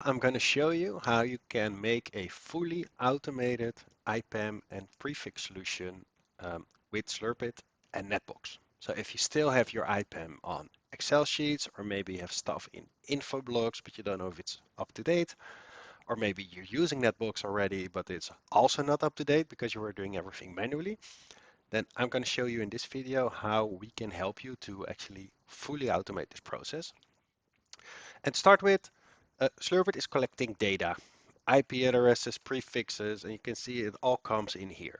I'm going to show you how you can make a fully automated IPAM and prefix solution with Slurpit and Netbox. So if you still have your IPAM on Excel sheets, or maybe you have stuff in info blogs, but you don't know if it's up to date, or maybe you're using Netbox already, but it's also not up to date because you were doing everything manually, then I'm going to show you in this video how we can help you to actually fully automate this process. And to start with, Slurpit is collecting data, IP addresses, prefixes, and you can see it all comes in here.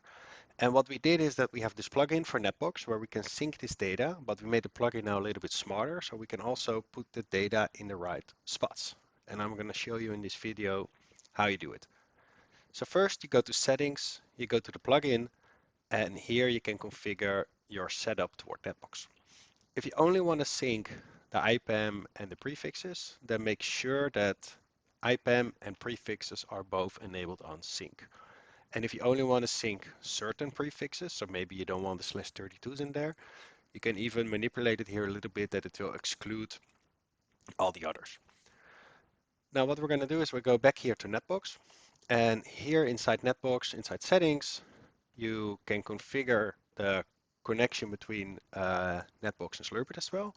And what we did is that we have this plugin for Netbox where we can sync this data, but we made the plugin now a little bit smarter so we can also put the data in the right spots. And I'm going to show you in this video how you do it. So first you go to settings, you go to the plugin, and here you can configure your setup toward Netbox. If you only want to sync the IPAM and the prefixes, then make sure that IPAM and prefixes are both enabled on sync. And if you only want to sync certain prefixes, so maybe you don't want the /32s in there, you can even manipulate it here a little bit that it will exclude all the others. Now what we're going to do is we go back here to Netbox, and here inside Netbox, inside settings, you can configure the connection between Netbox and Slurpit as well.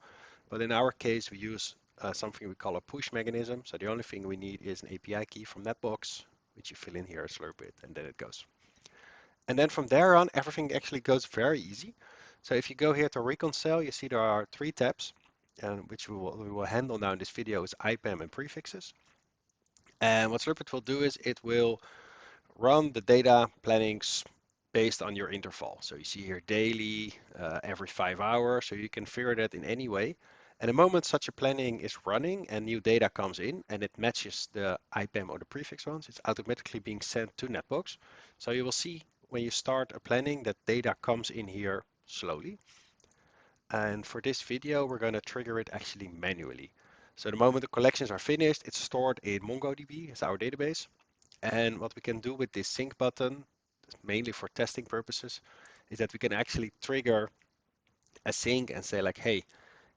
But in our case, we use something we call a push mechanism. So the only thing we need is an API key from Netbox, which you fill in here as Slurpit, and then it goes. And then from there on, everything actually goes very easy. So if you go here to Reconcile, you see there are three tabs, which we will handle now in this video is IPAM and prefixes. And what Slurpit will do is it will run the data plannings based on your interval. So you see here daily, every 5 hours, so you can figure that in any way. And the moment such a planning is running and new data comes in and it matches the IPAM or the prefix ones, it's automatically being sent to Netbox. So you will see when you start a planning that data comes in here slowly. And for this video, we're going to trigger it actually manually. So the moment the collections are finished, it's stored in MongoDB, it's our database. And what we can do with this sync button, mainly for testing purposes, is that we can actually trigger a sync and say like, hey,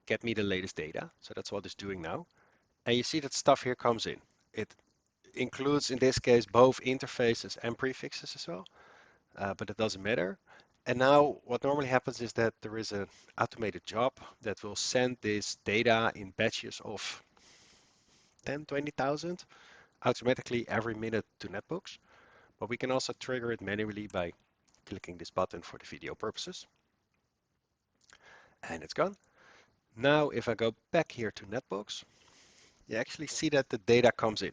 get me the latest data. So that's what it's doing now. And you see that stuff here comes in. It includes, in this case, both interfaces and prefixes as well, but it doesn't matter. And now what normally happens is that there is an automated job that will send this data in batches of 10, 20,000 automatically every minute to Netbox. But we can also trigger it manually by clicking this button for the video purposes. And it's gone. Now, if I go back here to Netbox, you actually see that the data comes in.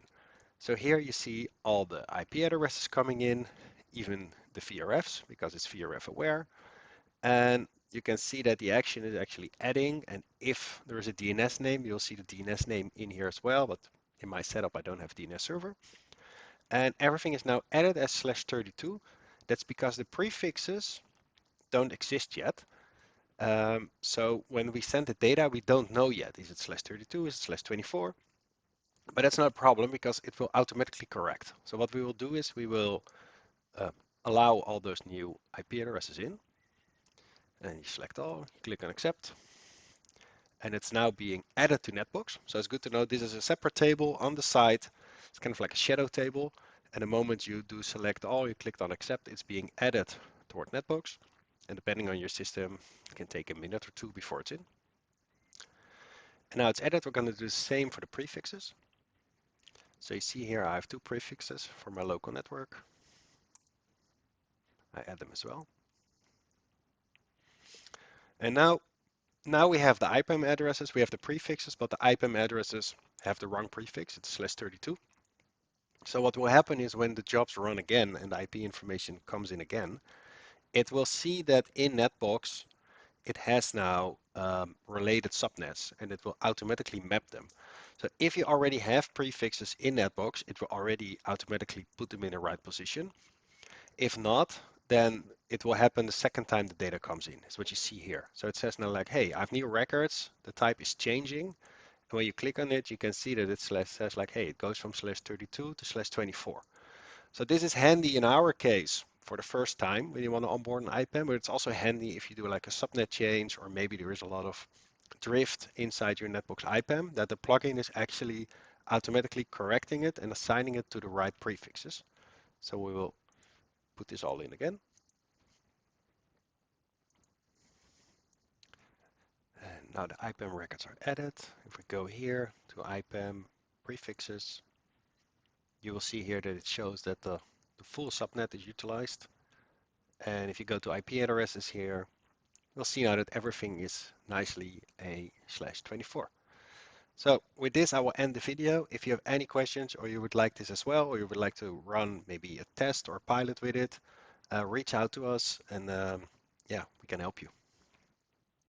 So here you see all the IP addresses coming in, even the VRFs, because it's VRF aware. And you can see that the action is actually adding. And if there is a DNS name, you'll see the DNS name in here as well. But in my setup, I don't have DNS server. And everything is now added as /32. That's because the prefixes don't exist yet. So when we send the data, we don't know yet. Is it /32? Is it /24? But that's not a problem because it will automatically correct. So what we will do is we will uh, allow all those new IP addresses in. And you select all, you click on accept. And it's now being added to Netbox. So it's good to know this is a separate table on the side. It's kind of like a shadow table. And the moment you do select all, you clicked on accept, it's being added toward Netbox. And depending on your system, it can take a minute or two before it's in. And now it's added, we're going to do the same for the prefixes. So you see here I have two prefixes for my local network. I add them as well. And now we have the IPAM addresses, we have the prefixes, but the IPAM addresses have the wrong prefix, it's /32. So what will happen is when the jobs run again and the IP information comes in again, it will see that in Netbox, it has now related subnets and it will automatically map them. So if you already have prefixes in Netbox, it will already automatically put them in the right position. If not, then it will happen the second time the data comes in. Is what you see here. So it says now like, hey, I have new records. The type is changing. And when you click on it, you can see that it says like, hey, it goes from /32 to /24. So this is handy in our case for the first time when you want to onboard an IPAM, but it's also handy if you do like a subnet change or maybe there is a lot of drift inside your Netbox IPAM that the plugin is actually automatically correcting it and assigning it to the right prefixes. So we will put this all in again. And now the IPAM records are added. If we go here to IPAM prefixes, you will see here that it shows that the full subnet is utilized. And if you go to IP addresses here, you'll see now that everything is nicely A/24. So with this, I will end the video. If you have any questions or you would like this as well, or you would like to run maybe a test or pilot with it, reach out to us and yeah, we can help you.